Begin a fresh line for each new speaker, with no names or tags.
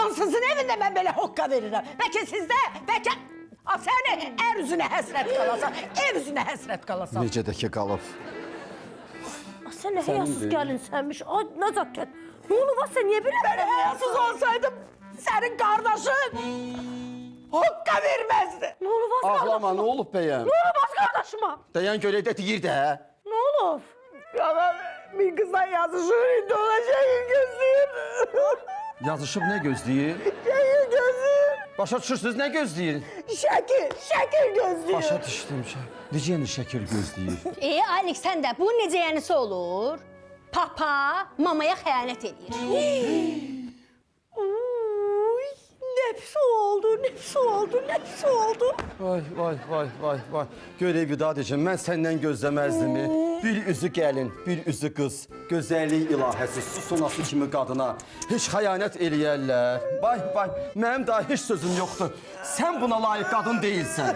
Hansızın evində mən belə hoqqa verirəm. Bəlkə sizdə, bəlkə... Səni ər üzünə həsrət qalasan, ev üzünə həsrət qalasan.
Necə də ki qalıb.
Sən nə həyasız gəlinsənmiş, ay nəzakət. Nə olub, sən niyə bilirəm? Mən həyasız olsaydım, sənin qardaşın hoqqa verməzdi. Nə olub, az qardaşıma?
Ağlama, nə olub bəyəm?
Nə olub, az qardaşıma?
Dayan görək də deyir də.
Nə olub? Ya ben bir kızla yazışır, indi ona şəkil gözləyir.
Yazışıb nə gözləyir?
Şəkil gözləyir.
Başa düşürsünüz, nə gözləyir?
Şəkil gözləyir.
Başa düşdüm. Necə yəni şəkil gözləyir?
Alex, sən də bu necə yənisi olur? Papa mamaya xəyanət edir.
Uy, nefsi oldu.
Vay. Görək vida deyəcəm, mən səndən gözləməzdimi? Bir üzü gəlin, bir üzü qız. Gözəllik ilahəsi, su sonası kimi qadına. Heç xəyanət eləyərlər. Vay, mənim daha heç sözüm yoxdur. Sən buna layiq qadın deyilsən.